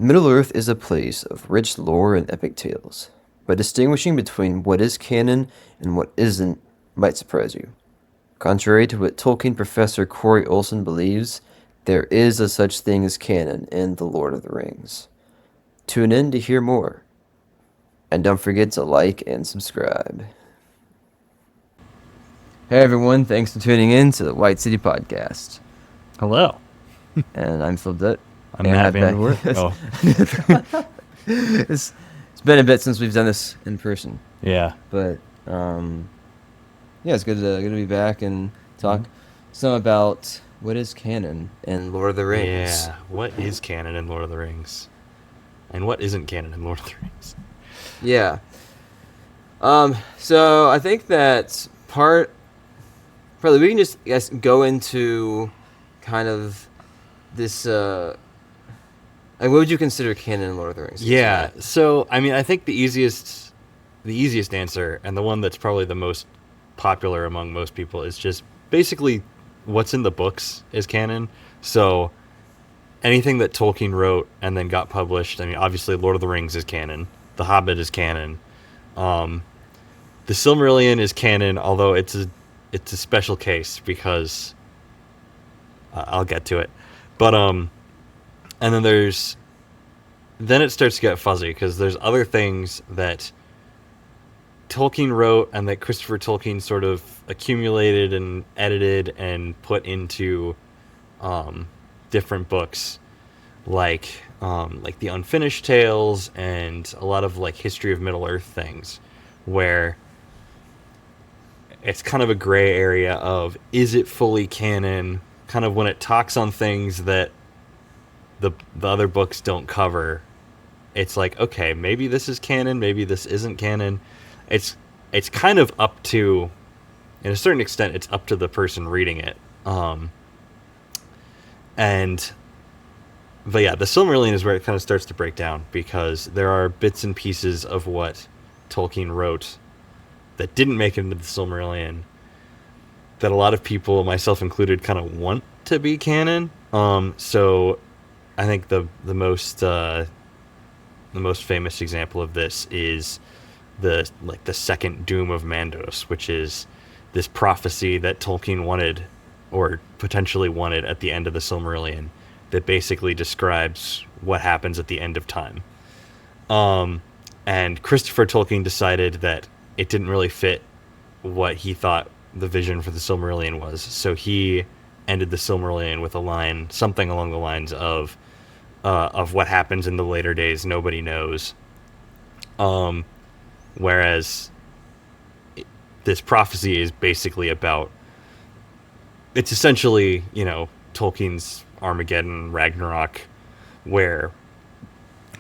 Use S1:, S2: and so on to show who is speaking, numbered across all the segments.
S1: Middle-earth is a place of rich lore and epic tales, but distinguishing between what is canon and what isn't might surprise you. Contrary to what Tolkien professor Corey Olsen believes, there is a such thing as canon in The Lord of the Rings. Tune in to hear more, and don't forget to like and subscribe. Hey everyone, thanks for tuning in to the White City Podcast.
S2: Hello.
S1: And I'm Phil Dutt.
S2: I'm Matt Vanderwoort.
S1: It's been a bit since we've done this in person.
S2: Yeah.
S1: But yeah, it's good to be back and talk some about what is canon in Lord of the Rings.
S3: Yeah, what is canon in Lord of the Rings? And what isn't canon in Lord of the Rings?
S1: Yeah. So I think that probably we can just go into kind of this like, what would you consider canon in Lord of the Rings?
S3: Yeah, so I mean, I think the easiest answer, and the one that's probably the most popular among most people, is just basically what's in the books is canon. So anything that Tolkien wrote and then got published, I mean, obviously Lord of the Rings is canon, The Hobbit is canon, the Silmarillion is canon, although it's a special case because I'll get to it. But and then it starts to get fuzzy because there's other things that Tolkien wrote and that Christopher Tolkien sort of accumulated and edited and put into different books, like the Unfinished Tales and a lot of like History of Middle Earth things, where it's kind of a gray area of, is it fully canon? Kind of when it talks on things that the other books don't cover, it's like, okay, maybe this is canon, maybe this isn't canon. It's kind of up to, in a certain extent, it's up to the person reading it. But yeah, the Silmarillion is where it kind of starts to break down, because there are bits and pieces of what Tolkien wrote that didn't make it into the Silmarillion that a lot of people, myself included, kind of want to be canon. So I think the most famous example of this is the second Doom of Mandos, which is this prophecy that Tolkien wanted, or potentially wanted, at the end of the Silmarillion, that basically describes what happens at the end of time. And Christopher Tolkien decided that it didn't really fit what he thought the vision for the Silmarillion was, so he ended the Silmarillion with a line, something along the lines of what happens in the later days, nobody knows. Whereas this prophecy is basically about, it's essentially, Tolkien's Armageddon, Ragnarok, where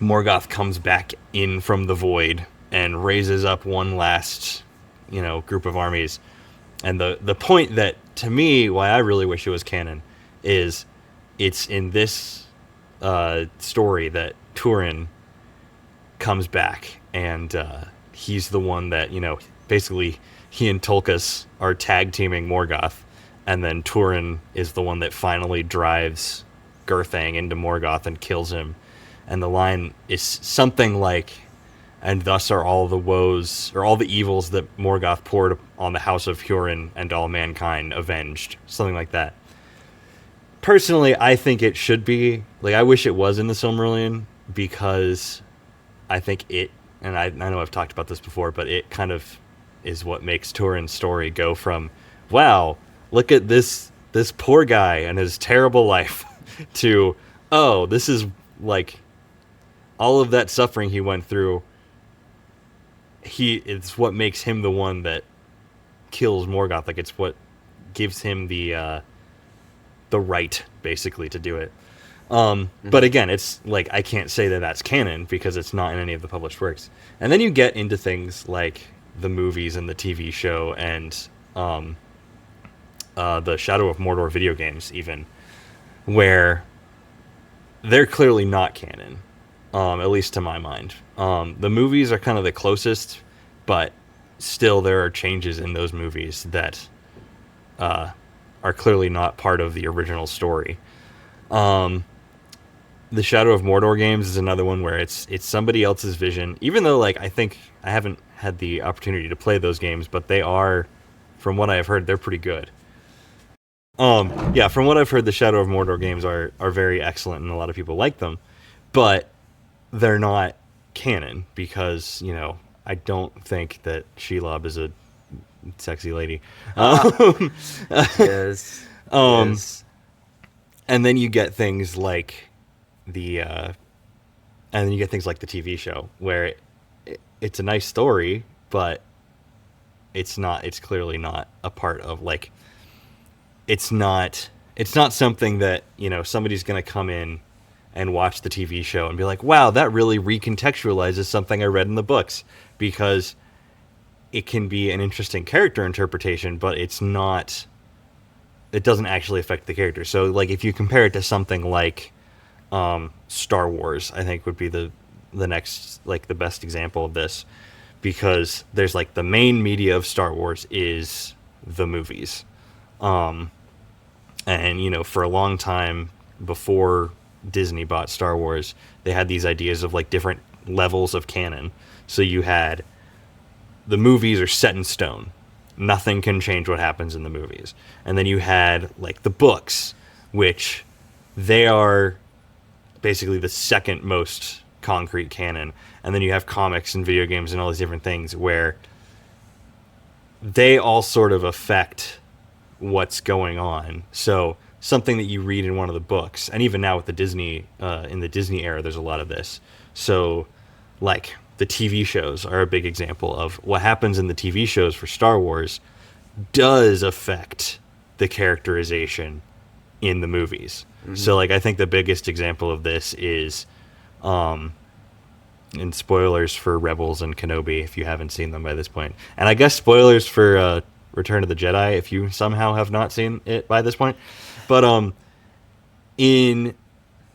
S3: Morgoth comes back in from the void and raises up one last, group of armies. And the point that, to me, why I really wish it was canon, is it's in this story that Turin comes back, and he's the one that, basically he and Tulkas are tag teaming Morgoth, and then Turin is the one that finally drives Gurthang into Morgoth and kills him. And the line is something like, and thus are all the woes, or all the evils that Morgoth poured on the house of Hurin and all mankind avenged. Something like that. Personally, I think it should be, I wish it was in the Silmarillion, because I think it, and I know I've talked about this before, but it kind of is what makes Turin's story go from, wow, look at this poor guy and his terrible life, to, oh, this is like all of that suffering he went through. It's what makes him the one that kills Morgoth. Like, it's what gives him the right, basically, to do it. But again, it's like, I can't say that that's canon because it's not in any of the published works. And then you get into things like the movies and the TV show and the Shadow of Mordor video games, even, where they're clearly not canon, at least to my mind. The movies are kind of the closest, but still there are changes in those movies that are clearly not part of the original story. the Shadow of Mordor games is another one where it's somebody else's vision. Even though, like, I think I haven't had the opportunity to play those games, but they are, from what I have heard, they're pretty good. Yeah, from what I've heard, the Shadow of Mordor games are very excellent, and a lot of people like them, but they're not canon because, you know, I don't think that Shelob is a sexy lady.
S1: Yes. Yes.
S3: And then you get things like the TV show where it's a nice story, but it's clearly not a part of, like, it's not something that, you know, somebody's going to come in and watch the TV show and be like, wow, that really recontextualizes something I read in the books, because it can be an interesting character interpretation, but it doesn't actually affect the character. So, like, if you compare it to something like Star Wars, I think would be the next, like, the best example of this, because there's, like, the main media of Star Wars is the movies. And, you know, for a long time before Disney bought Star Wars, they had these ideas of, like, different levels of canon. So you had the movies are set in stone. Nothing can change what happens in the movies. And then you had, like, the books, which they are basically the second most concrete canon. And then you have comics and video games and all these different things where they all sort of affect what's going on. So something that you read in one of the books, and even now with the Disney, in the Disney era, there's a lot of this. So, like, the TV shows are a big example of what happens in the TV shows for Star Wars does affect the characterization in the movies. Mm-hmm. So, like, I think the biggest example of this is, and spoilers for Rebels and Kenobi if you haven't seen them by this point, and I guess spoilers for Return of the Jedi if you somehow have not seen it by this point. But in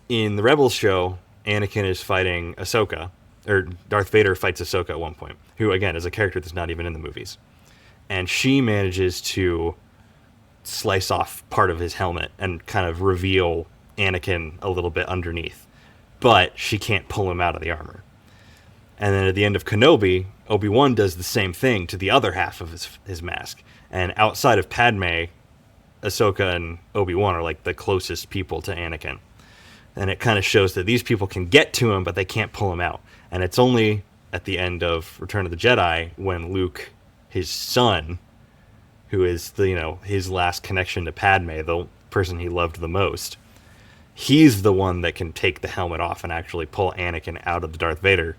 S3: the Rebels show, Anakin is fighting Ahsoka, or Darth Vader fights Ahsoka at one point, who, again, is a character that's not even in the movies. And she manages to slice off part of his helmet and kind of reveal Anakin a little bit underneath. But she can't pull him out of the armor. And then at the end of Kenobi, Obi-Wan does the same thing to the other half of his mask. And outside of Padme, Ahsoka and Obi-Wan are, like, the closest people to Anakin. And it kind of shows that these people can get to him, but they can't pull him out. And it's only at the end of Return of the Jedi when Luke, his son, who is the, you know, his last connection to Padme, the person he loved the most, he's the one that can take the helmet off and actually pull Anakin out of the Darth Vader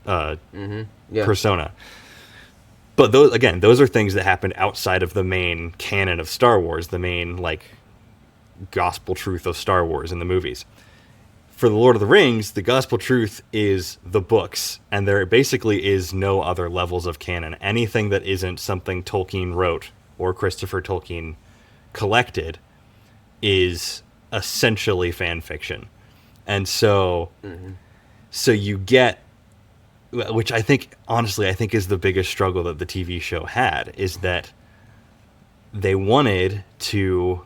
S3: persona. But those are things that happened outside of the main canon of Star Wars, the main, like, gospel truth of Star Wars in the movies. For the Lord of the Rings, the gospel truth is the books, and there basically is no other levels of canon. Anything that isn't something Tolkien wrote or Christopher Tolkien collected is essentially fan fiction. And so, so you get, which I think, honestly, I think is the biggest struggle that the TV show had, is that they wanted to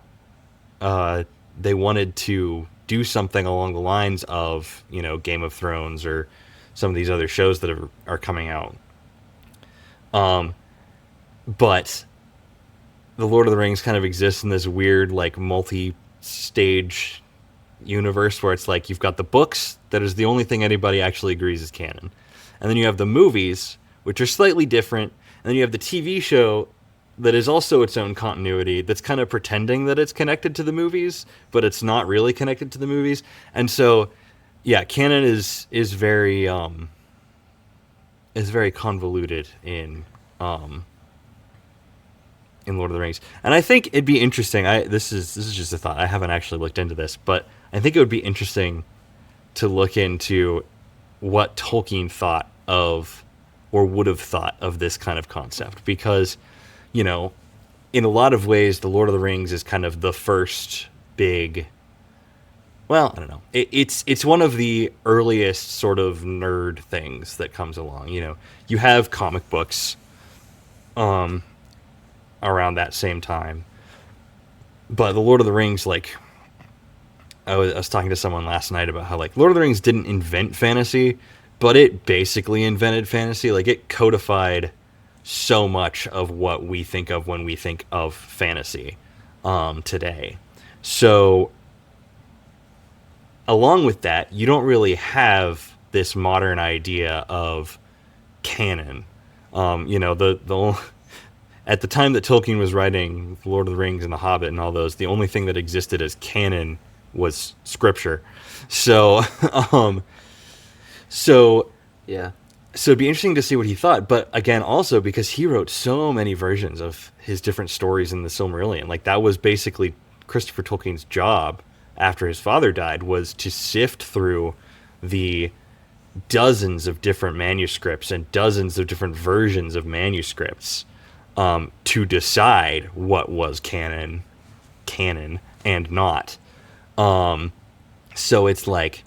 S3: do something along the lines of, you know, Game of Thrones or some of these other shows that are coming out. But the Lord of the Rings kind of exists in this weird, like, multi-stage universe where it's like you've got the books that is the only thing anybody actually agrees is canon. And then you have the movies, which are slightly different. And then you have the TV show that is also its own continuity that's kind of pretending that it's connected to the movies, but it's not really connected to the movies. And so, yeah, canon is very convoluted in Lord of the Rings. And I think it'd be interesting. This is just a thought. I haven't actually looked into this, but I think it would be interesting to look into what Tolkien thought of, or would have thought of, this kind of concept, because, you know, in a lot of ways, The Lord of the Rings is kind of the first big, well, I don't know. It's one of the earliest sort of nerd things that comes along. You know, you have comic books around that same time, but The Lord of the Rings, like, I was talking to someone last night about how, like, Lord of the Rings didn't invent fantasy, but it basically invented fantasy. Like, it codified so much of what we think of when we think of fantasy today. So, along with that, you don't really have this modern idea of canon. At the time that Tolkien was writing Lord of the Rings and The Hobbit and all those, the only thing that existed as canon was scripture. So,
S1: Yeah.
S3: so it'd be interesting to see what he thought. But again, also because he wrote so many versions of his different stories in the Silmarillion, like that was basically Christopher Tolkien's job after his father died, was to sift through the dozens of different manuscripts and dozens of different versions of manuscripts to decide what was canon and not. So it's like,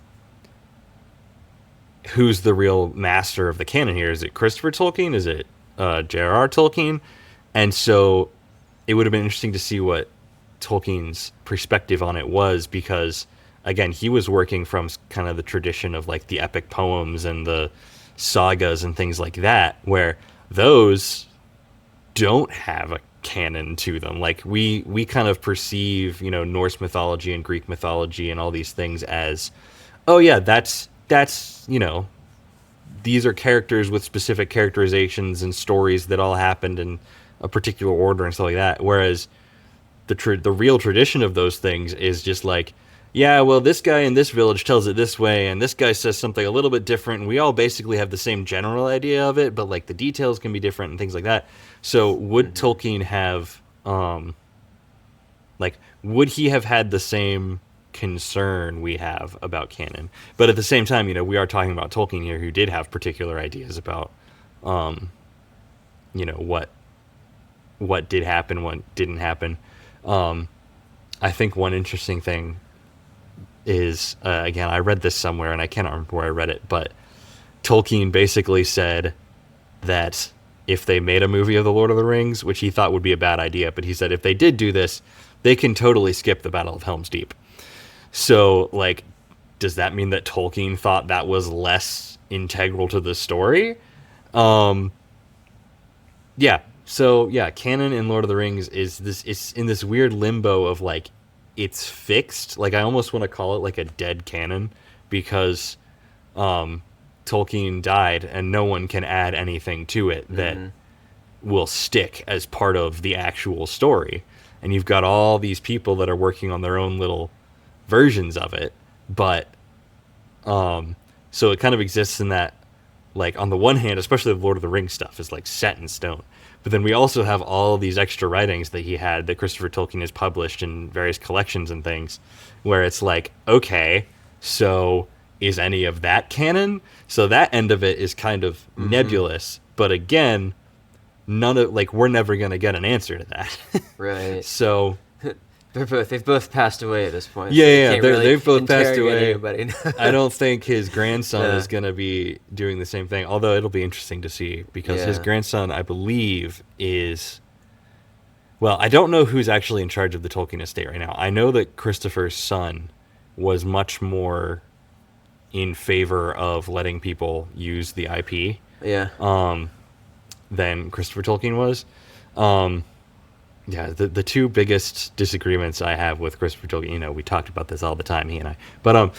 S3: who's the real master of the canon here? Is it Christopher Tolkien? Is it J.R.R. Tolkien? And so it would have been interesting to see what Tolkien's perspective on it was, because again, he was working from kind of the tradition of like the epic poems and the sagas and things like that, where those don't have a canon to them. Like we kind of perceive, Norse mythology and Greek mythology and all these things as, oh yeah, that's these are characters with specific characterizations and stories that all happened in a particular order and stuff like that. Whereas the real tradition of those things is just like, yeah, well, this guy in this village tells it this way, and this guy says something a little bit different, and we all basically have the same general idea of it, but like the details can be different and things like that. So would Tolkien have, would he have had the same concern we have about canon? But at the same time, we are talking about Tolkien here, who did have particular ideas about, what did happen, what didn't happen. I think one interesting thing is, again, I read this somewhere and I cannot remember where I read it, but Tolkien basically said that if they made a movie of the Lord of the Rings, which he thought would be a bad idea, but he said if they did do this, they can totally skip the Battle of Helm's Deep. So, like, does that mean that Tolkien thought that was less integral to the story? Yeah. So, yeah, canon in Lord of the Rings it's in this weird limbo of, like, it's fixed. Like, I almost want to call it, like, a dead canon, because Tolkien died and no one can add anything to it that will stick as part of the actual story. And you've got all these people that are working on their own little versions of it, but so it kind of exists in that, like, on the one hand, especially the Lord of the Rings stuff is like set in stone, but then we also have all these extra writings that he had that Christopher Tolkien has published in various collections and things, where it's like, okay, so is any of that canon? So that end of it is kind of nebulous, but again, we're never going to get an answer to that.
S1: Right.
S3: So
S1: they've both passed away at this point.
S3: Yeah,
S1: so
S3: they've both passed away.
S1: Anybody.
S3: I don't think his grandson is going to be doing the same thing, although it'll be interesting to see, because his grandson, I believe, is... Well, I don't know who's actually in charge of the Tolkien estate right now. I know that Christopher's son was much more in favor of letting people use the IP than Christopher Tolkien was. The two biggest disagreements I have with Christopher Tolkien, we talked about this all the time, he and I, but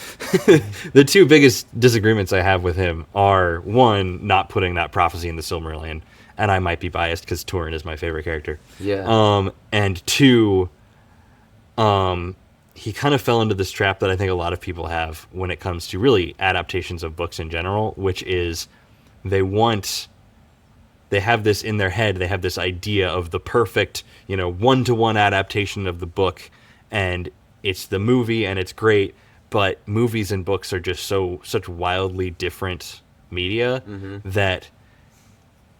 S3: the two biggest disagreements I have with him are, one, not putting that prophecy in the Silmarillion, and I might be biased because Turin is my favorite character.
S1: Yeah.
S3: And two, he kind of fell into this trap that I think a lot of people have when it comes to really adaptations of books in general, which is they have this in their head, they have this idea of the perfect, one-to-one adaptation of the book, and it's the movie and it's great, but movies and books are just such wildly different media that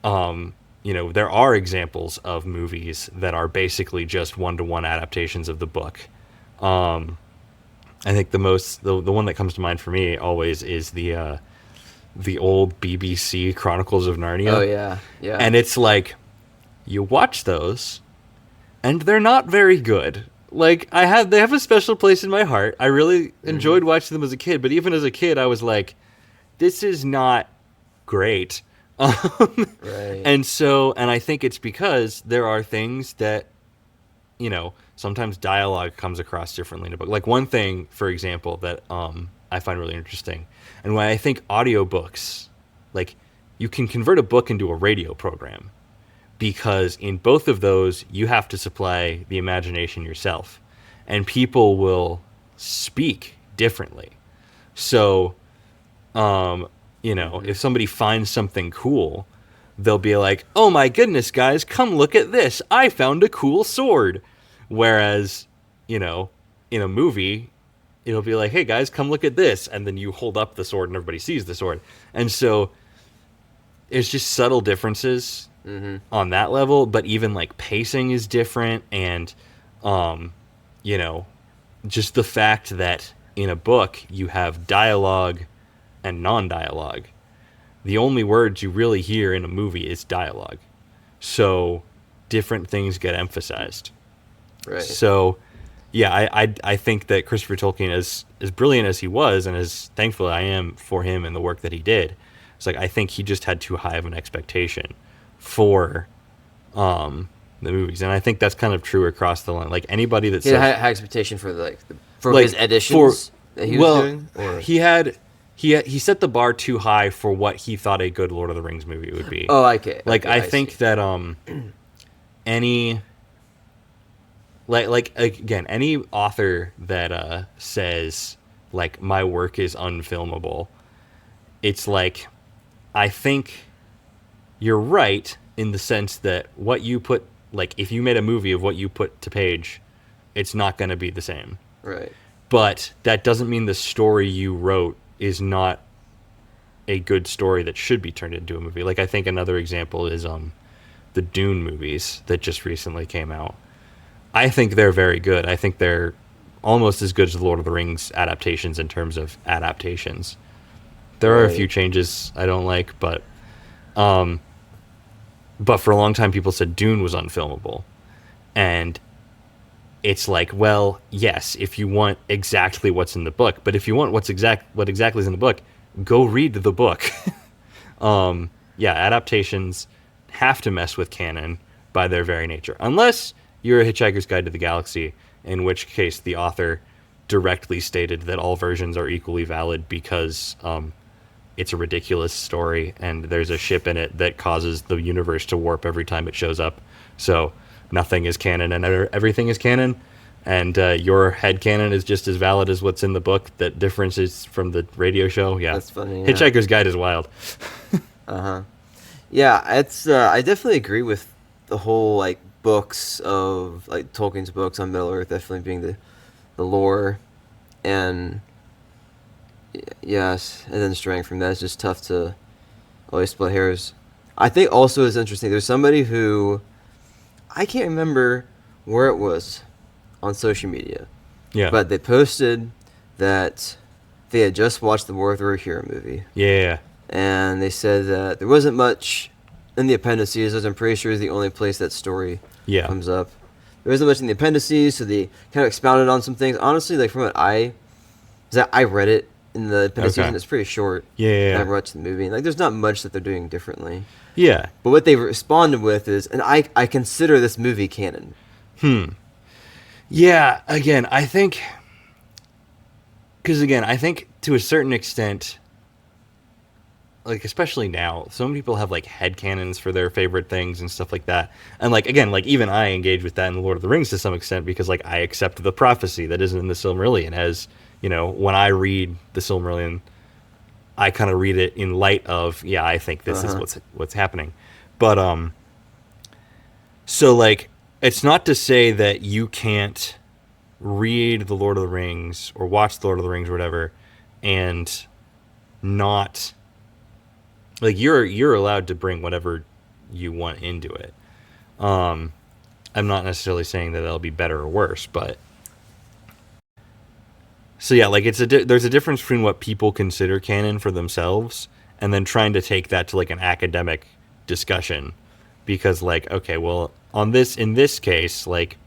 S3: there are examples of movies that are basically just one-to-one adaptations of the book. I think the one that comes to mind for me always is the old BBC Chronicles of Narnia.
S1: Oh yeah.
S3: And it's like, you watch those and they're not very good. Like they have a special place in my heart. I really enjoyed watching them as a kid, but even as a kid, I was like, this is not great.
S1: Right.
S3: And I think it's because there are things that, sometimes dialogue comes across differently in a book. Like one thing, for example, that I find really interesting, and why I think audiobooks, like you can convert a book into a radio program, because in both of those you have to supply the imagination yourself, and people will speak differently. So, if somebody finds something cool, they'll be like, "Oh my goodness, guys, come look at this! I found a cool sword." Whereas, in a movie, it'll be like, "Hey guys, come look at this," and then you hold up the sword and everybody sees the sword. And so, it's just subtle differences on that level. But even like pacing is different, and just the fact that in a book you have dialogue and non-dialogue. The only words you really hear in a movie is dialogue. So different things get emphasized.
S1: Right.
S3: So, yeah, I think that Christopher Tolkien, as brilliant as he was, and as thankful I am for him and the work that he did, it's like I think he just had too high of an expectation for the movies. And I think that's kind of true across the line. Like anybody that says...
S1: high expectation for his editions that he was doing? Or?
S3: He set the bar too high for what he thought a good Lord of the Rings movie would be.
S1: Oh, okay.
S3: I think that any any author that says like my work is unfilmable, it's like I think you're right in the sense that what you put, like if you made a movie of what you put to page, it's not going to be the same.
S1: Right.
S3: But that doesn't mean the story you wrote is not a good story that should be turned into a movie. Like I think another example is the Dune movies that just recently came out. I think they're very good. I think they're almost as good as the Lord of the Rings adaptations in terms of adaptations. There are a few changes I don't like, but for a long time people said Dune was unfilmable. And it's like, well, yes, if you want exactly what's in the book, but if you want what exactly is in the book, go read the book. Adaptations have to mess with canon by their very nature, unless you're a Hitchhiker's Guide to the Galaxy, in which case the author directly stated that all versions are equally valid because it's a ridiculous story and there's a ship in it that causes the universe to warp every time it shows up. So nothing is canon and everything is canon, and your headcanon is just as valid as what's in the book. That difference is from the radio show. Yeah,
S1: that's funny. Yeah.
S3: Hitchhiker's Guide is wild.
S1: Yeah, it's I definitely agree with the whole like books of like Tolkien's books on Middle Earth definitely being the lore, and yes, and then straying from that is just tough to always split hairs. I think also is interesting. There's somebody who I can't remember where it was on social media.
S3: Yeah.
S1: But they posted that they had just watched the War of the Rohirrim movie.
S3: Yeah.
S1: And they said that there wasn't much in the appendices, as I'm pretty sure is the only place that story comes up. There wasn't much in the appendices, so they kind of expounded on some things. Honestly, like from what I read it in the appendices, and it's pretty short.
S3: Yeah.
S1: And I watched the movie. And, like, there's not much that they're doing differently.
S3: Yeah.
S1: But what they responded with is, and I consider this movie canon.
S3: Yeah, again, I think... Because, again, I think to a certain extent, like, especially now, some people have, like, headcanons for their favorite things and stuff like that. And, like, again, like, even I engage with that in The Lord of the Rings to some extent because, like, I accept the prophecy that isn't in the Silmarillion as, you know, when I read the Silmarillion, I kind of read it in light of, yeah, I think this is what's happening. But, so, like, it's not to say that you can't read The Lord of the Rings or watch The Lord of the Rings or whatever and not... Like, you're allowed to bring whatever you want into it. I'm not necessarily saying that that'll be better or worse, but... So, yeah, like, there's a difference between what people consider canon for themselves and then trying to take that to, like, an academic discussion. Because, like, okay, well, in this case, like,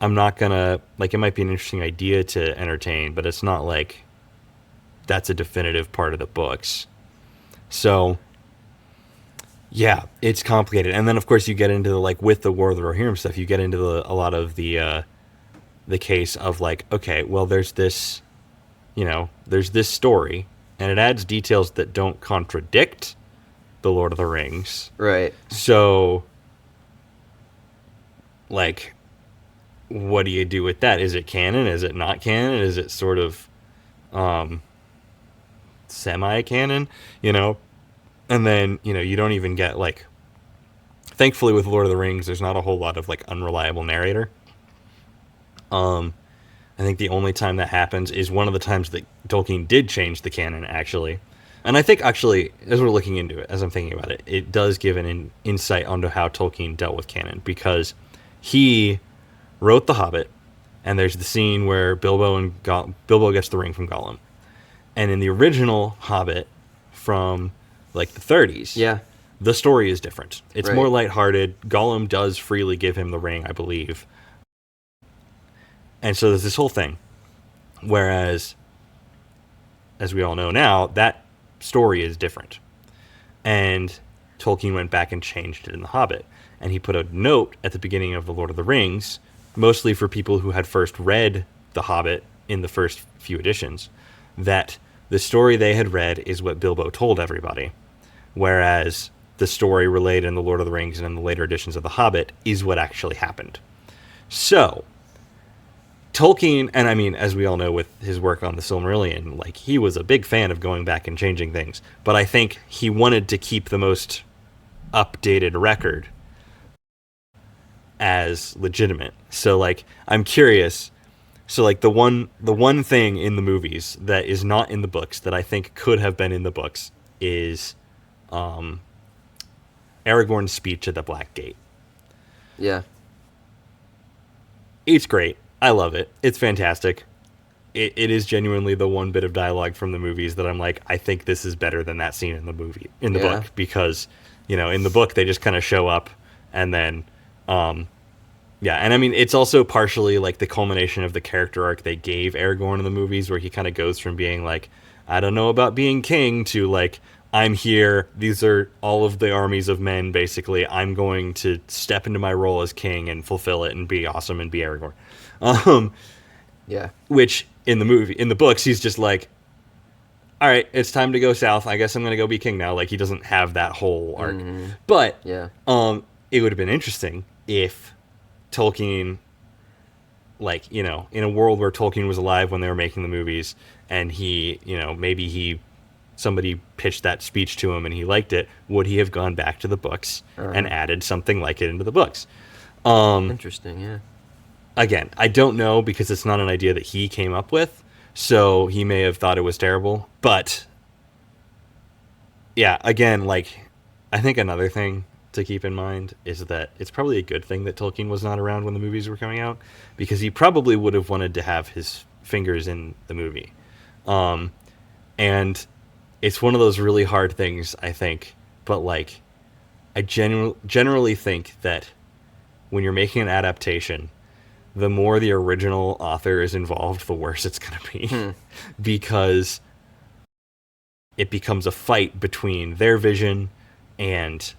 S3: I'm not gonna like. It might be an interesting idea to entertain, but it's not like that's a definitive part of the books. So yeah, it's complicated. And then of course you get into like with the War of the Rohirrim stuff, you get into a lot of the case of like, okay, well there's this, there's this story, and it adds details that don't contradict the Lord of the Rings.
S1: Right.
S3: So like, what do you do with that? Is it canon? Is it not canon? Is it sort of semi-canon? And then, you don't even get like, thankfully with Lord of the Rings, there's not a whole lot of like unreliable narrator. I think the only time that happens is one of the times that Tolkien did change the canon, actually. And I think, actually, as we're looking into it, as I'm thinking about it, it does give an insight onto how Tolkien dealt with canon, because he wrote The Hobbit, and there's the scene where Bilbo gets the ring from Gollum. And in the original Hobbit from, like, the 30s,
S1: Yeah.
S3: the story is different. It's
S1: Right.
S3: more lighthearted. Gollum does freely give him the ring, I believe. And so there's this whole thing. Whereas, as we all know now, that story is different. And Tolkien went back and changed it in The Hobbit. And he put a note at the beginning of The Lord of the Rings, mostly for people who had first read The Hobbit in the first few editions, that the story they had read is what Bilbo told everybody. Whereas the story relayed in The Lord of the Rings and in the later editions of The Hobbit is what actually happened. So Tolkien, and I mean, as we all know with his work on the Silmarillion, like, he was a big fan of going back and changing things. But I think he wanted to keep the most updated record as legitimate. So, like, I'm curious. So, like, the one thing in the movies that is not in the books that I think could have been in the books is Aragorn's speech at the Black Gate.
S1: Yeah.
S3: It's great. I love it. It's fantastic. It is genuinely the one bit of dialogue from the movies that I'm like, I think this is better than that scene in the book, because, in the book they just kind of show up and then, and I mean, it's also partially like the culmination of the character arc they gave Aragorn in the movies, where he kind of goes from being like, I don't know about being king, to like, I'm here, these are all of the armies of men, basically, I'm going to step into my role as king and fulfill it and be awesome and be Aragorn.
S1: Yeah.
S3: Which in the books, he's just like, all right, it's time to go south. I guess I'm going to go be king now. Like, he doesn't have that whole arc. Mm-hmm. But
S1: yeah,
S3: it would have been interesting if Tolkien, like, in a world where Tolkien was alive when they were making the movies, and he, maybe somebody pitched that speech to him and he liked it, would he have gone back to the books and added something like it into the books?
S1: Interesting, yeah.
S3: Again, I don't know, because it's not an idea that he came up with, so he may have thought it was terrible. But yeah, again, like, I think another thing to keep in mind is that it's probably a good thing that Tolkien was not around when the movies were coming out, because he probably would have wanted to have his fingers in the movie. And it's one of those really hard things, I think, but like, I generally think that when you're making an adaptation, the more the original author is involved, the worse it's going to be. Because it becomes a fight between their vision and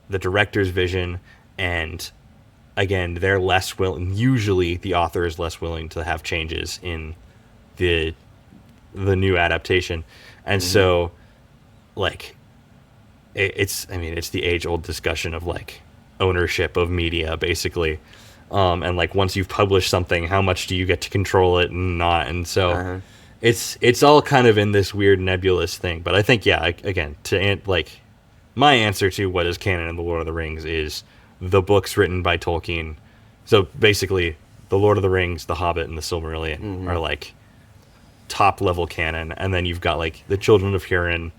S3: the director's vision, and again, they're less willing, usually the author is less willing to have changes in the new adaptation. And so, like, it's the age-old discussion of, like, ownership of media, basically. And like, once you've published something, how much do you get to control it and not? And so it's all kind of in this weird nebulous thing. But I think, yeah, again, my answer to what is canon in The Lord of the Rings is the books written by Tolkien. So basically, The Lord of the Rings, The Hobbit, and The Silmarillion are like top level canon. And then you've got like The Children of Hurin,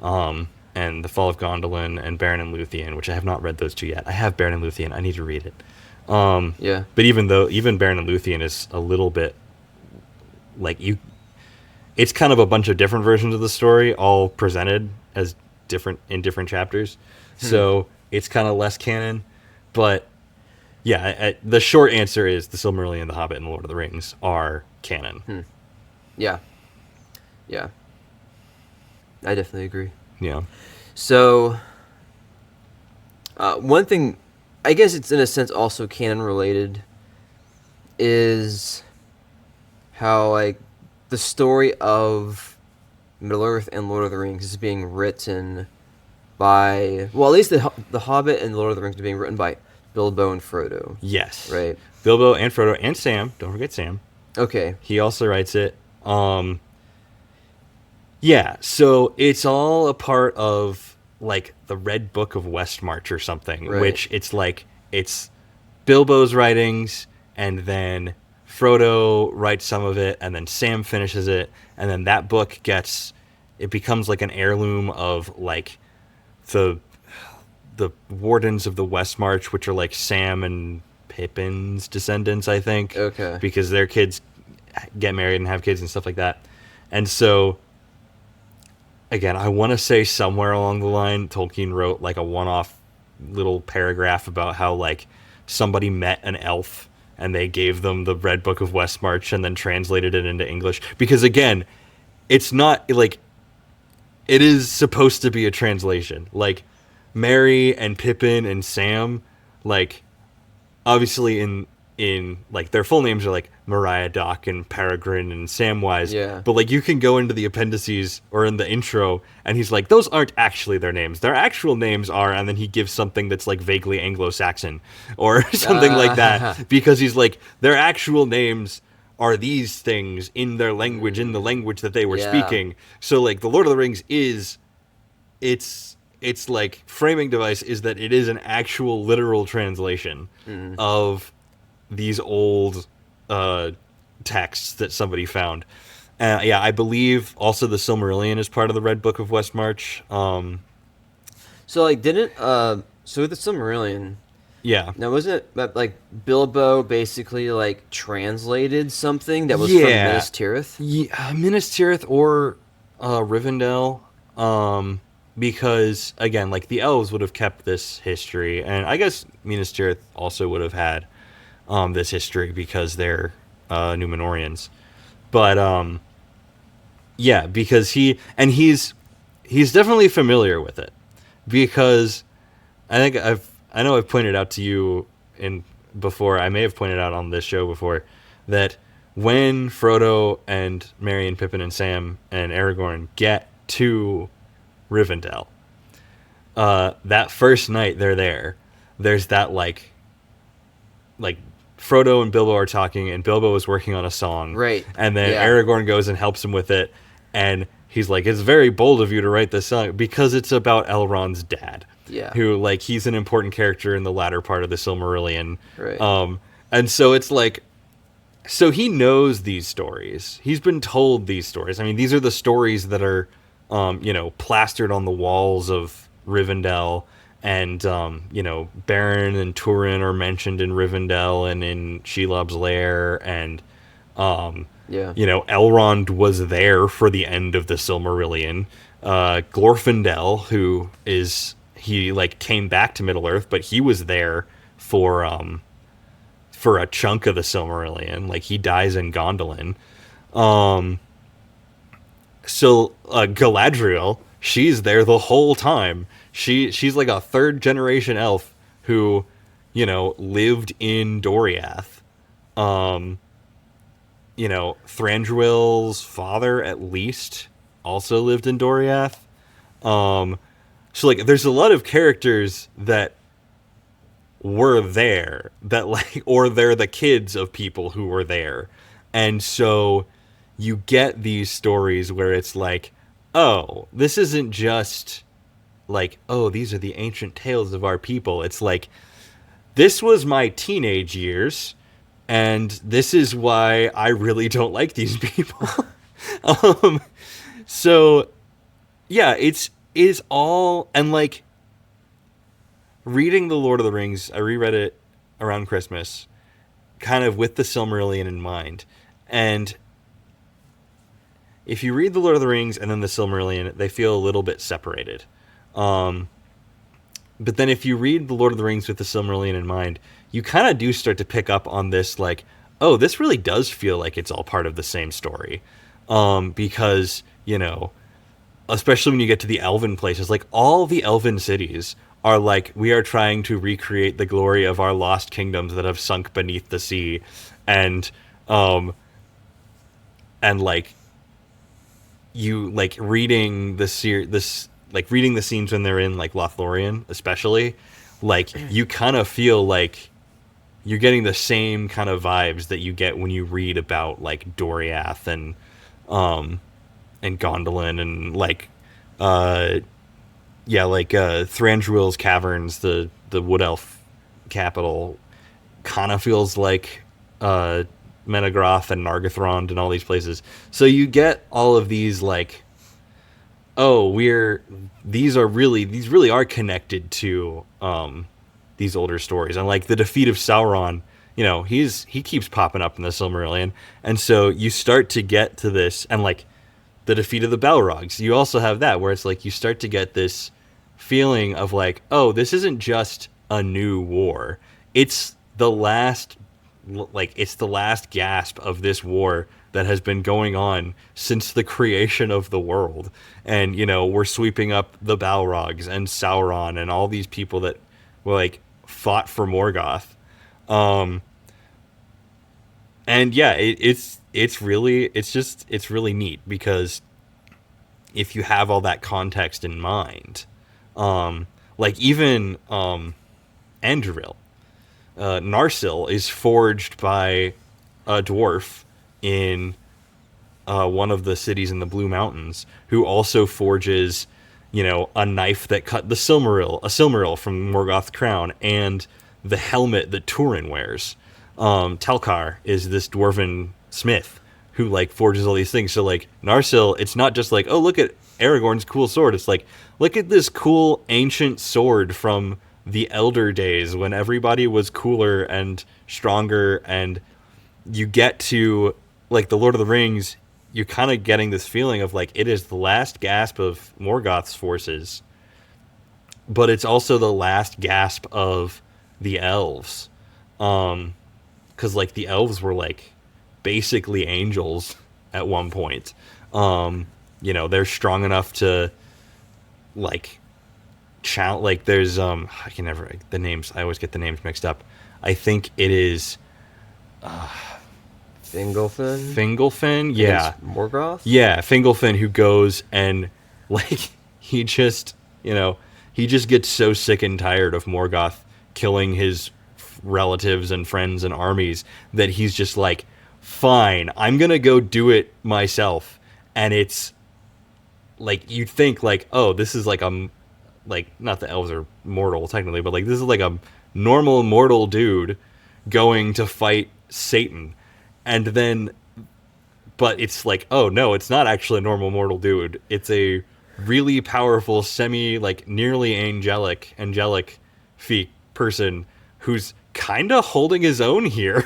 S3: and The Fall of Gondolin, and Beren and Luthien, which I have not read those two yet. I have Beren and Luthien. I need to read it.
S1: Yeah.
S3: But even Beren and Luthien is a little bit like it's kind of a bunch of different versions of the story, all presented as different chapters. So it's kind of less canon. But the short answer is the Silmarillion, the Hobbit, and the Lord of the Rings are canon.
S1: Yeah. I definitely agree.
S3: Yeah.
S1: So, one thing, I guess it's in a sense also canon related, is how like the story of Middle Earth and Lord of the Rings is being written by, well, at least the Hobbit and Lord of the Rings are being written by Bilbo and Frodo.
S3: Yes.
S1: Right.
S3: Bilbo and Frodo and Sam. Don't forget Sam.
S1: Okay.
S3: He also writes it. Yeah, so it's all a part of like the Red Book of Westmarch or something,
S1: Right.
S3: which it's Bilbo's writings, and then Frodo writes some of it, and then Sam finishes it, and then that book becomes like an heirloom of like the Wardens of the Westmarch, which are like Sam and Pippin's descendants, I think.
S1: Okay.
S3: Because their kids get married and have kids and stuff like that. And so, again, I want to say somewhere along the line, Tolkien wrote like a one-off little paragraph about how like somebody met an elf and they gave them the Red Book of Westmarch and then translated it into English. Because again, it's not like, it is supposed to be a translation. Like, Merry and Pippin and Sam, like, obviously in like their full names are like Meriadoc and Peregrine and Samwise.
S1: Yeah.
S3: But like you can go into the appendices or in the intro and he's like, those aren't actually their names. Their actual names are, and then he gives something that's like vaguely Anglo-Saxon or something like that, because he's like, their actual names are these things in their language, in the language that they were speaking. So like the Lord of the Rings it's like framing device is that it is an actual literal translation of these old texts that somebody found. I believe also the Silmarillion is part of the Red Book of Westmarch.
S1: So like so with the Silmarillion,
S3: Yeah.
S1: now wasn't it like Bilbo basically like translated something that was from Minas Tirith?
S3: Yeah, Minas Tirith or Rivendell. Because again, like the elves would have kept this history, and I guess Minas Tirith also would have had this history because they're Numenorians. But yeah, because he's definitely familiar with it, because I know I've pointed out to you before, I may have pointed out on this show before, that when Frodo and Merry and Pippin and Sam and Aragorn get to Rivendell, that first night they're there's that like Frodo and Bilbo are talking, and Bilbo is working on a song,
S1: right?
S3: And then Aragorn goes and helps him with it, and he's like, it's very bold of you to write this song, because it's about Elrond's dad, who like he's an important character in the latter part of the Silmarillion,
S1: right?
S3: And so it's like, so he knows these stories, he's been told these stories. I mean, these are the stories that are plastered on the walls of Rivendell, and Beren and Turin are mentioned in Rivendell and in Shelob's Lair, and Elrond was there for the end of the Silmarillion. Glorfindel, who came back to Middle Earth, but he was there for a chunk of the Silmarillion. Like, he dies in Gondolin. So Galadriel, she's there the whole time. She's like a third generation elf who, lived in Doriath. Thranduil's father, at least, also lived in Doriath. So like, there's a lot of characters that were there that or they're the kids of people who were there, and so you get these stories where it's like, oh, this isn't just like, oh, these are the ancient tales of our people. It's like, this was my teenage years, and this is why I really don't like these people. So yeah, it's all, and like, reading The Lord of the Rings, I reread it around Christmas, kind of with the Silmarillion in mind. And if you read The Lord of the Rings and then the Silmarillion, they feel a little bit separated. But then if you read The Lord of the Rings with the Silmarillion in mind, you kind of do start to pick up on this, like, oh, this really does feel like it's all part of the same story. Because, especially when you get to the elven places, like all the elven cities are like, we are trying to recreate the glory of our lost kingdoms that have sunk beneath the sea. And like, you like reading reading the scenes when they're in like Lothlorien, especially, like you kind of feel like you're getting the same kind of vibes that you get when you read about like Doriath and Gondolin and like Thranduil's caverns, the wood elf capital, kind of feels like Menegroth and Nargothrond and all these places. So you get all of these like, oh, these really are connected to these older stories. And like the defeat of Sauron, he keeps popping up in the Silmarillion. And so you start to get to this, and like the defeat of the Balrogs, you also have that where it's like you start to get this feeling of like, oh, this isn't just a new war. It's the last gasp of this war that has been going on since the creation of the world. And, we're sweeping up the Balrogs and Sauron and all these people that were like fought for Morgoth. And yeah, it's really neat, because if you have all that context in mind, like even Anduril, Narsil is forged by a dwarf in one of the cities in the Blue Mountains, who also forges, a knife that cut a Silmaril from Morgoth's crown, and the helmet that Turin wears. Telkar is this dwarven smith who like forges all these things. So like Narsil, it's not just like, oh, look at Aragorn's cool sword. It's like, look at this cool ancient sword from the Elder days when everybody was cooler and stronger. And you get to like the Lord of the Rings, you're kind of getting this feeling of like it is the last gasp of Morgoth's forces, but it's also the last gasp of the elves. Because like the elves were like basically angels at one point. They're strong enough to like like there's I always get the names mixed up. I think it is Fingolfin, yeah.
S1: Morgoth?
S3: Yeah, Fingolfin, who goes and like he just gets so sick and tired of Morgoth killing his relatives and friends and armies that he's just like, fine, I'm gonna go do it myself. And it's like, you'd think like, oh, this is like not the elves are mortal technically, but like this is like a normal mortal dude going to fight Satan. And then, but it's like, oh no, it's not actually a normal mortal dude. It's a really powerful nearly angelic person who's kind of holding his own here.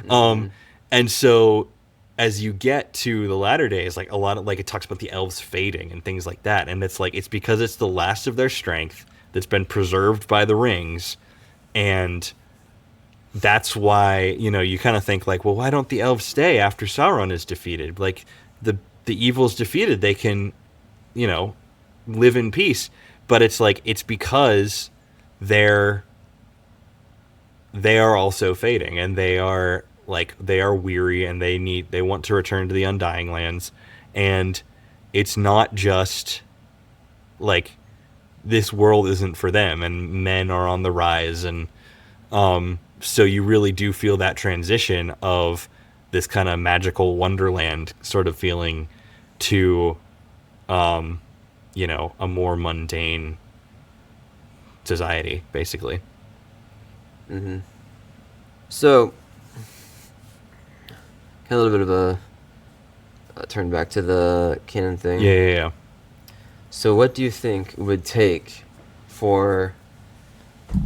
S3: Mm-hmm. And so as you get to the latter days, like a lot of, like it talks about the elves fading and things like that. And it's like, it's because it's the last of their strength that's been preserved by the rings. And that's why, you kind of think like, well, why don't the elves stay after Sauron is defeated? Like the evil's defeated, they can, live in peace. But it's like, it's because they are also fading, and they are weary, and they want to return to the Undying Lands. And it's not just like this world isn't for them, and men are on the rise. And so you really do feel that transition of this kind of magical wonderland sort of feeling to a more mundane society, basically.
S1: Mm-hmm. So, a little bit of a turn back to the canon thing.
S3: Yeah.
S1: So what do you think it would take for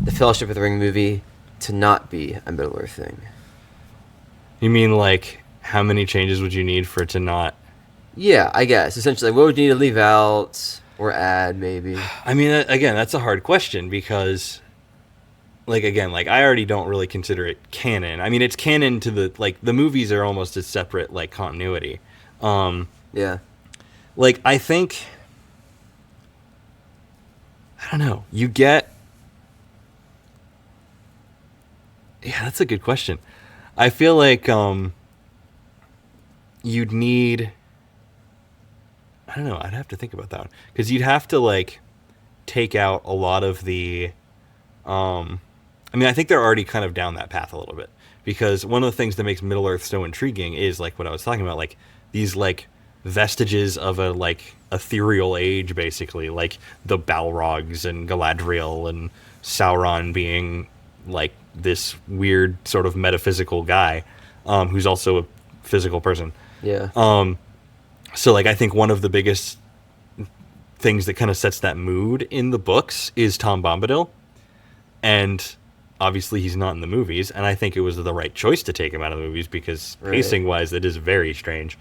S1: the Fellowship of the Ring movie to not be a Middle-earth thing?
S3: You mean like how many changes would you need for it to not?
S1: Yeah, I guess. Essentially, what would you need to leave out or add, maybe?
S3: I mean, again, that's a hard question, because like again, like I already don't really consider it canon. I mean, it's canon to the movies are almost a separate like continuity.
S1: Yeah.
S3: Like I think, I don't know. You get, yeah, that's a good question. I feel like you'd need, I don't know. I'd have to think about that one because you'd have to like take out a lot of the. I mean, I think they're already kind of down that path a little bit because one of the things that makes Middle Earth so intriguing is like what I was talking about, like these like vestiges of a like ethereal age, basically, like the Balrogs and Galadriel and Sauron being like this weird sort of metaphysical guy who's also a physical person.
S1: Yeah.
S3: So like I think one of the biggest things that kind of sets that mood in the books is Tom Bombadil, and obviously he's not in the movies, and I think it was the right choice to take him out of the movies because pacing wise it is very strange.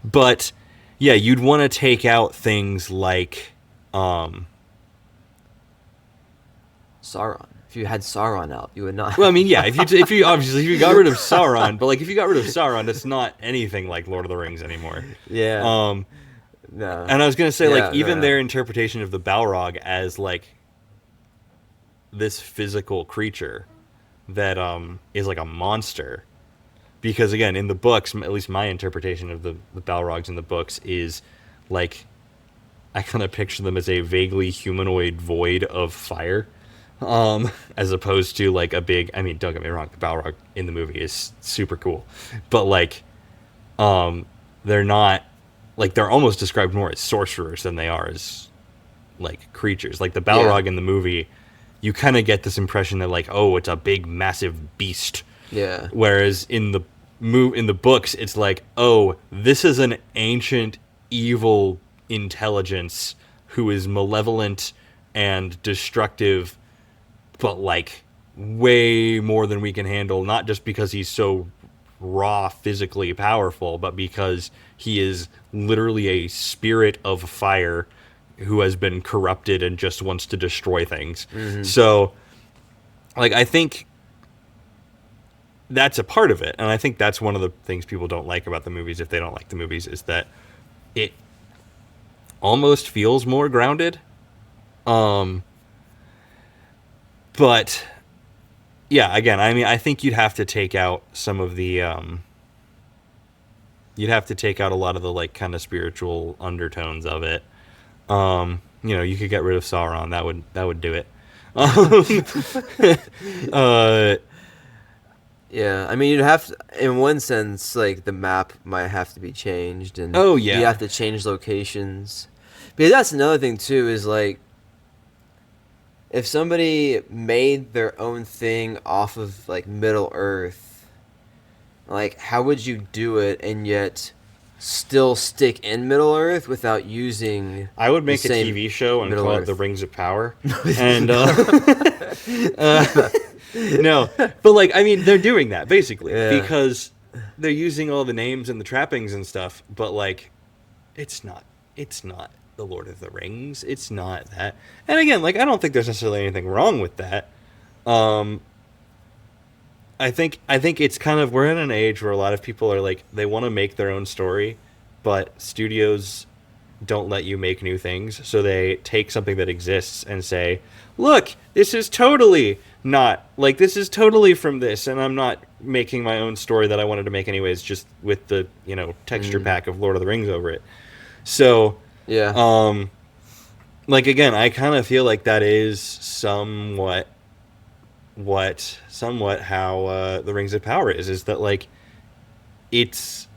S3: But yeah, you'd want to take out things like
S1: Sauron. If you had Sauron out, you would not.
S3: well, I mean, yeah, if you obviously if you got rid of Sauron, but like if you got rid of Sauron, that's not anything like Lord of the Rings anymore.
S1: Yeah. No.
S3: And I was gonna say,
S1: Yeah,
S3: like, even
S1: no.
S3: their interpretation of the Balrog as like this physical creature that is like a monster, because again, in the books, at least my interpretation of the Balrogs in the books is like I kind of picture them as a vaguely humanoid void of fire, as opposed to like a big. I mean, don't get me wrong, the Balrog in the movie is super cool, but like, they're not. Like, they're almost described more as sorcerers than they are as, like, creatures. Like, the Balrog in the movie, you kind of get this impression that, like, oh, it's a big, massive beast.
S1: Yeah.
S3: Whereas in the books, it's like, oh, this is an ancient, evil intelligence who is malevolent and destructive, but, like, way more than we can handle. Not just because he's so raw, physically powerful, but because he is literally a spirit of fire who has been corrupted and just wants to destroy things. Mm-hmm. So, like, I think that's a part of it, and I think that's one of the things people don't like about the movies, if they don't like the movies, is that it almost feels more grounded. But yeah, again, I mean, I think you'd have to take out some of the, you'd have to take out a lot of the, like, kind of spiritual undertones of it. You know, you could get rid of Sauron. That would do it.
S1: Yeah, I mean, you'd have to, in one sense, like, the map might have to be changed, and
S3: oh, yeah.
S1: you have to change locations. Because that's another thing, too, is, like, if somebody made their own thing off of, like, Middle Earth, like, how would you do it and yet still stick in Middle Earth without using
S3: I would make a TV show and call it The Rings of Power. And, no, but, like, I mean, they're doing that, basically, because they're using all the names and the trappings and stuff, but, like, it's not the Lord of the Rings. It's not that. And again, like, I don't think there's necessarily anything wrong with that. I think it's kind of, we're in an age where a lot of people are like, they want to make their own story, but studios don't let you make new things. So they take something that exists and say, look, this is totally not, like, this is totally from this, and I'm not making my own story that I wanted to make anyways, just with the, you know, texture pack of Lord of the Rings over it. So,
S1: yeah.
S3: Like, again, I kind of feel like that is somewhat how the Rings of Power is that, like, it's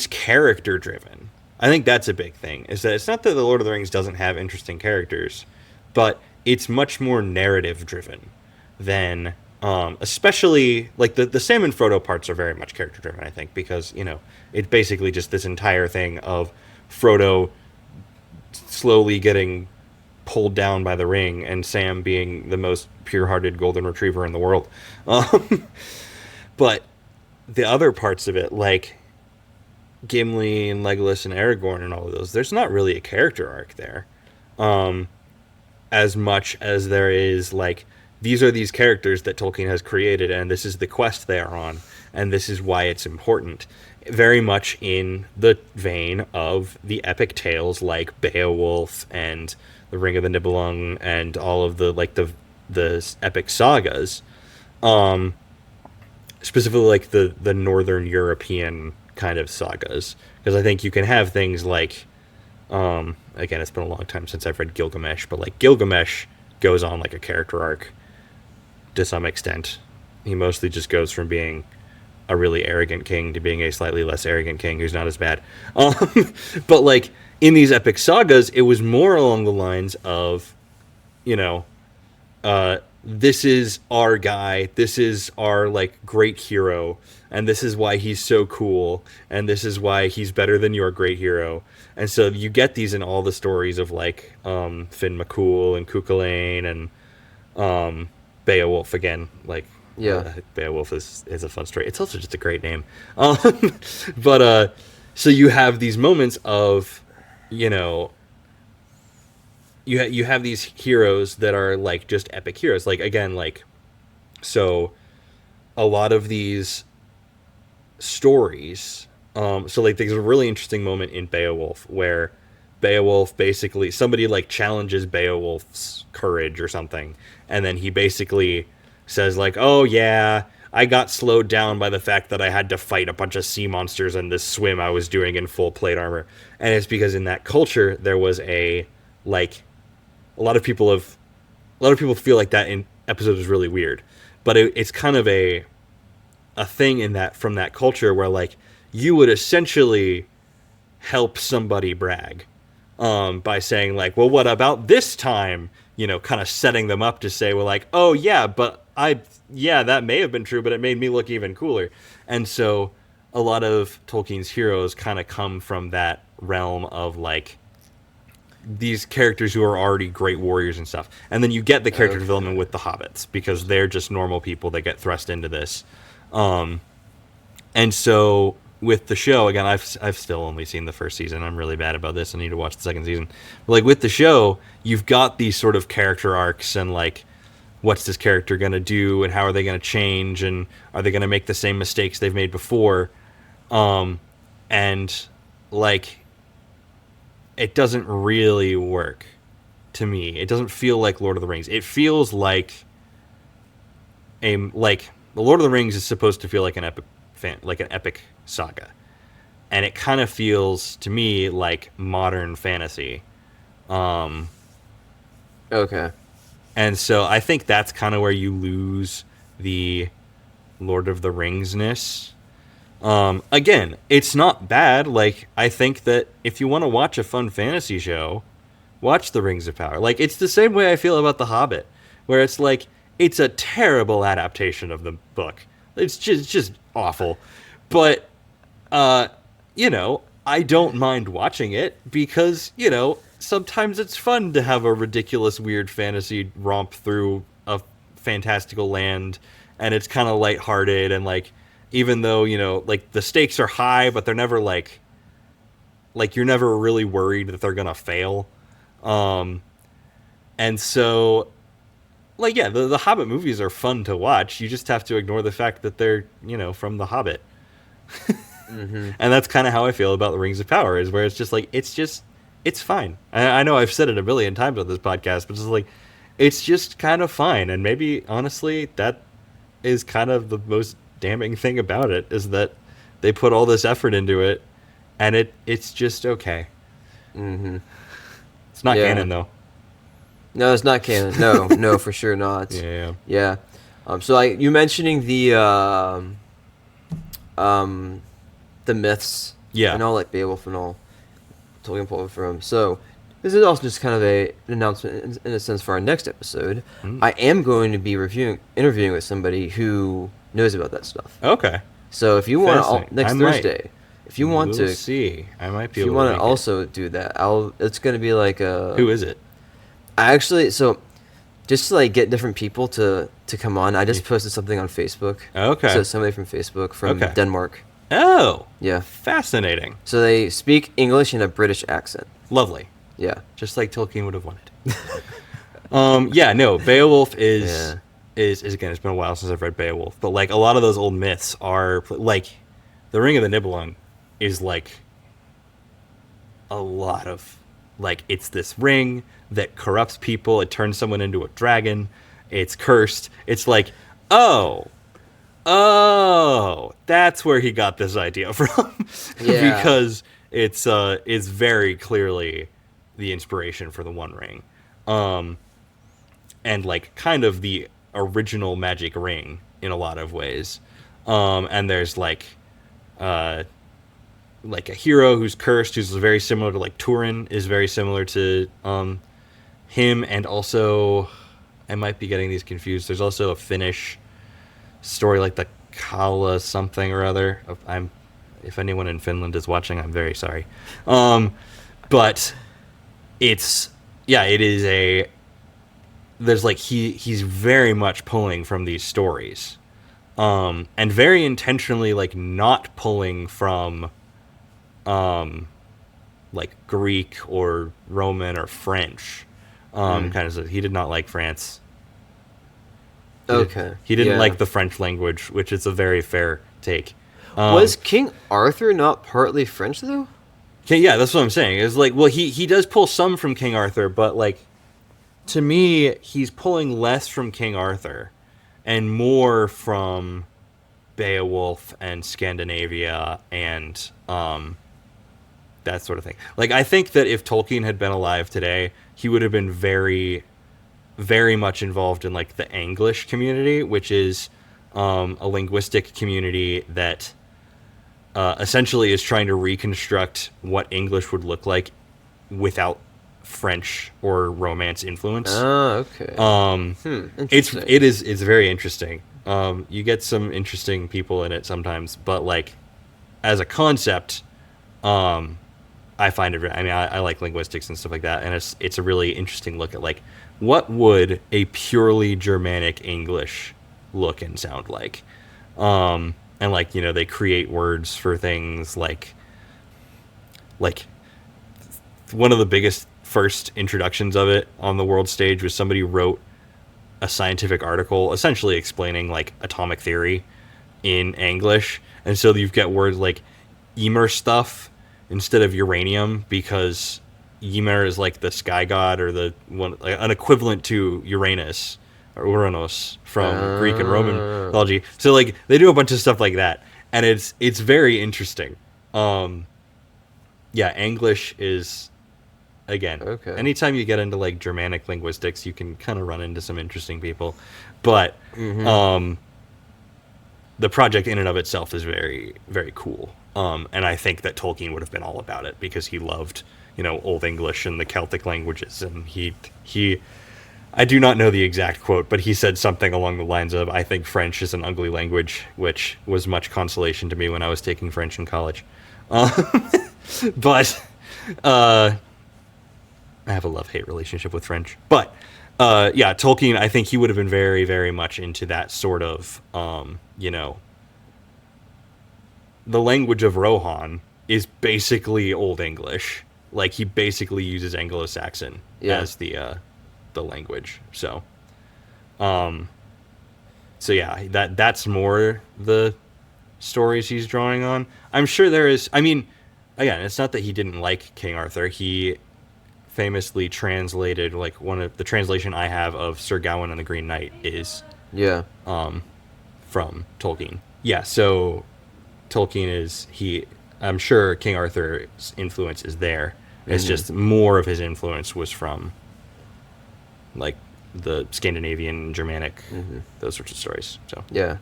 S3: character driven. I think that's a big thing, is that it's not that the Lord of the Rings doesn't have interesting characters, but it's much more narrative driven than, especially, like, the Sam and Frodo parts are very much character driven, I think, because, you know, it's basically just this entire thing of Frodo slowly getting pulled down by the ring and Sam being the most pure-hearted golden retriever in the world. But the other parts of it, like Gimli and Legolas and Aragorn and all of those, there's not really a character arc there. as much as there is like, these are these characters that Tolkien has created, and this is the quest they are on, and this is why it's important. Very much in the vein of the epic tales like Beowulf and the Ring of the Nibelung and all of the like the epic sagas, specifically like the Northern European kind of sagas, because I think you can have things like, again, it's been a long time since I've read Gilgamesh, but like Gilgamesh goes on like a character arc to some extent. He mostly just goes from being a really arrogant king to being a slightly less arrogant king who's not as bad. But like in these epic sagas, it was more along the lines of, you know, this is our guy, this is our like great hero, and this is why he's so cool, and this is why he's better than your great hero. And so you get these in all the stories of like Finn McCool and Cuchulainn and Beowulf again, like.
S1: Yeah.
S3: Beowulf is a fun story. It's also just a great name. But so you have these moments of, you know, you have these heroes that are like just epic heroes. Like again, like, so a lot of these stories. So like there's a really interesting moment in Beowulf where Beowulf basically, somebody like challenges Beowulf's courage or something, and then he basically says like, oh yeah, I got slowed down by the fact that I had to fight a bunch of sea monsters in this swim I was doing in full plate armor. And it's because in that culture there was a like, a lot of people feel like that in episode is really weird, but it's kind of a thing in that, from that culture, where like you would essentially help somebody brag by saying like, well, what about this time, you know, kind of setting them up to say, well, like, oh yeah, but that may have been true, but it made me look even cooler. And so a lot of Tolkien's heroes kind of come from that realm of like these characters who are already great warriors and stuff. And then you get the character development with the hobbits, because they're just normal people that get thrust into this. And so with the show, again, I've still only seen the first season. I'm really bad about this. I need to watch the second season. But like with the show, you've got these sort of character arcs and like, what's this character going to do and how are they going to change and are they going to make the same mistakes they've made before? And like, it doesn't really work to me. It doesn't feel like Lord of the Rings. It feels like the Lord of the Rings is supposed to feel like an epic saga. And it kind of feels to me like modern fantasy.
S1: Okay.
S3: And so I think that's kind of where you lose the Lord of the Rings-ness. Again, it's not bad. Like, I think that if you want to watch a fun fantasy show, watch The Rings of Power. Like, it's the same way I feel about The Hobbit, where it's like, it's a terrible adaptation of the book. It's just awful. But, you know, I don't mind watching it because, you know, sometimes it's fun to have a ridiculous, weird fantasy romp through a fantastical land, and it's kind of lighthearted, and like, even though, you know, like the stakes are high, but they're never like you're never really worried that they're gonna fail. And so, like, yeah, the Hobbit movies are fun to watch. You just have to ignore the fact that they're, you know, from The Hobbit. Mm-hmm. And that's kind of how I feel about The Rings of Power, is where it's just like, it's fine. I know I've said it a million times on this podcast, but it's like, it's just kind of fine. And maybe, honestly, that is kind of the most damning thing about it, is that they put all this effort into it, and it's just okay. Mm-hmm. It's not canon, though.
S1: No, it's not canon. No, for sure not. Yeah. So, like, you mentioning the myths, and all, like Beowulf and all, Tolkien pulled from. So this is also just kind of an announcement in a sense for our next episode. I am going to be interviewing with somebody who knows about that stuff.
S3: Okay.
S1: So if you want next Thursday, if you want to
S3: see, I might be.
S1: If you want to also do that, it's going to be like a.
S3: Who is it?
S1: Just to like get different people to come on, I just posted something on Facebook.
S3: Okay.
S1: So somebody from Facebook from Denmark.
S3: Oh.
S1: Yeah.
S3: Fascinating.
S1: So they speak English in a British accent.
S3: Lovely.
S1: Yeah.
S3: Just like Tolkien would have wanted. Yeah, no, Beowulf is,
S1: Yeah.
S3: is again, it's been a while since I've read Beowulf, but like a lot of those old myths are like the Ring of the Nibelung is like a lot of like it's this ring that corrupts people, it turns someone into a dragon, it's cursed. It's like, oh, that's where he got this idea from.
S1: Yeah.
S3: Because it's very clearly the inspiration for the One Ring. And like kind of the original magic ring in a lot of ways. And there's like a hero who's cursed, who's very similar to like Turin, is very similar to him, and also I might be getting these confused. There's also a Finnish story like the Kala something or other. If anyone in Finland is watching, I'm very sorry. But it's it is a there's like he's very much pulling from these stories. And very intentionally like not pulling from like Greek or Roman or French. Kind of, he did not like France. He didn't like the French language, which is a very fair take.
S1: Was King Arthur not partly French though?
S3: Yeah, that's what I'm saying. It's like, well, he does pull some from King Arthur, but like to me, he's pulling less from King Arthur and more from Beowulf and Scandinavia and that sort of thing. Like, I think that if Tolkien had been alive today, he would have been very, very much involved in like the English community, which is a linguistic community that essentially is trying to reconstruct what English would look like without French or Romance influence.
S1: Oh, okay.
S3: It's very interesting. You get some interesting people in it sometimes, but like as a concept, I find it. I mean, I like linguistics and stuff like that, and it's a really interesting look at like what would a purely Germanic English look and sound like, and like, you know, they create words for things like one of the biggest first introductions of it on the world stage was somebody wrote a scientific article essentially explaining like atomic theory in English, and so you've got words like Ymir stuff instead of uranium, because Ymir is like the sky god or the one, like an equivalent to Uranus or Uranus from Greek and Roman mythology. So like they do a bunch of stuff like that, and it's very interesting. English is, again, anytime you get into like Germanic linguistics, you can kind of run into some interesting people, but the project in and of itself is very, very cool. And I think that Tolkien would have been all about it because he loved, you know, Old English and the Celtic languages, and he I do not know the exact quote, but he said something along the lines of, "I think French is an ugly language," which was much consolation to me when I was taking French in college. But I have a love-hate relationship with French. But Tolkien, I think he would have been very, very much into that sort of, you know, the language of Rohan is basically Old English. Like, he basically uses Anglo-Saxon as the language. So that's more the stories he's drawing on. I'm sure there is. I mean, again, it's not that he didn't like King Arthur. He famously translated, like, one of the translation I have of Sir Gawain and the Green Knight is from Tolkien. Yeah, so Tolkien is I'm sure King Arthur's influence is there. It's just more of his influence was from like the Scandinavian, Germanic, those sorts of stories. So
S1: yeah,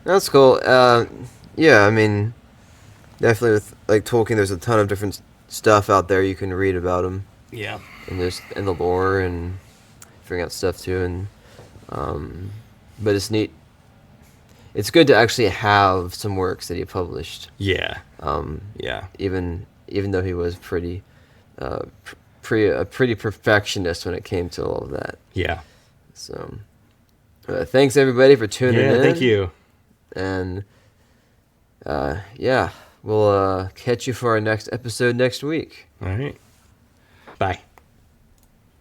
S1: that's cool. I mean, definitely with like Tolkien, there's a ton of different stuff out there you can read about him.
S3: Yeah,
S1: and there's and the lore and figuring out stuff too, and but it's neat. It's good to actually have some works that he published.
S3: Yeah.
S1: Even though he was pretty perfectionist when it came to all of that.
S3: Yeah.
S1: So, thanks everybody for tuning in.
S3: Yeah, thank you.
S1: And we'll catch you for our next episode next week.
S3: All right. Bye.